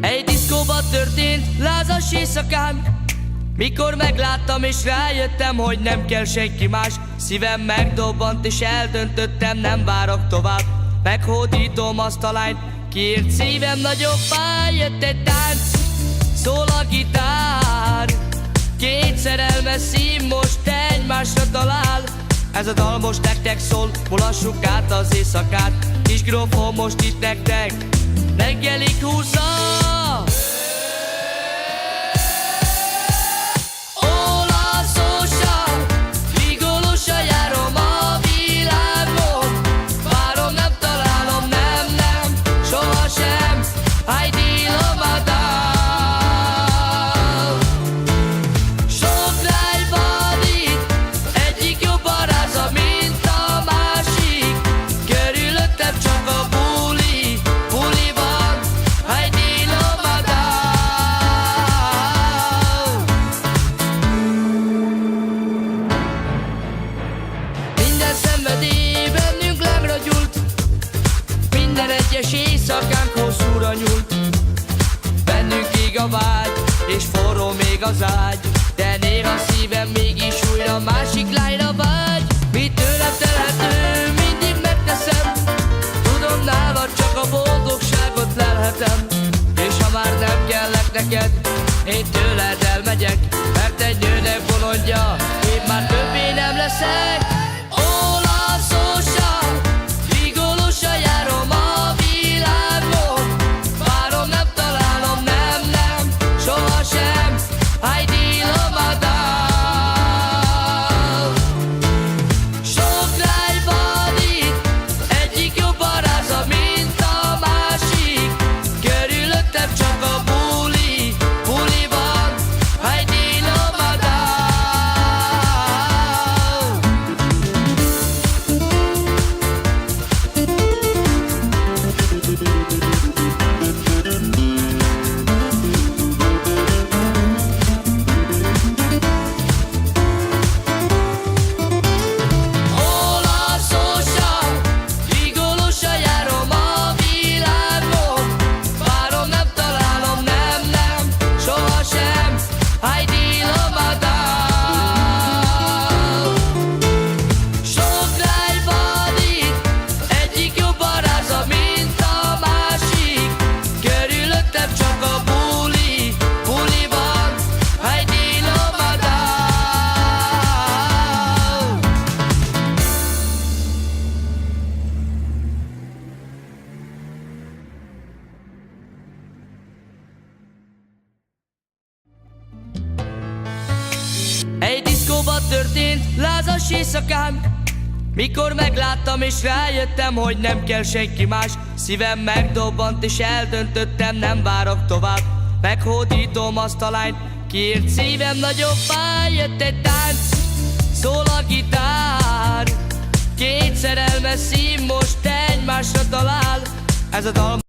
Egy diszkóban történt lázas éjszakán, mikor megláttam és rájöttem, hogy nem kell senki más. Szívem megdobbant és eldöntöttem, nem várok tovább. Meghódítom azt a lányt, kiért szívem nagyobbá. Jött egy tánc, szól a gitár, két szerelmes szív most egymásra talál. Ez a dal most nektek szól, mulassuk át az éjszakát. Kis grófom most itt nektek, reggelig húzza. Bennünk lágra gyúlt, minden egyes éjszakánk hosszúra nyúlt. Bennünk ég a vágy, és forró még az ágy, de néha szívem mégis újra másik lányra vágy. Mi tőlem telhető, mindig megteszem, tudom nálad csak a boldogságot lelhetem. És ha már nem kellek neked, én tőled elmegyek, mert egy nőnek bolondja én már többé nem leszek. Egy diszkóban történt lázas éjszakán, mikor megláttam és rájöttem, hogy nem kell senki más. Szívem megdobbant és eldöntöttem, nem várok tovább. Meghódítom azt a lányt, kiért szívem nagyobbá. Jött egy tánc, szól a gitár, két szerelmes szív most egymásra talál. Ez a dal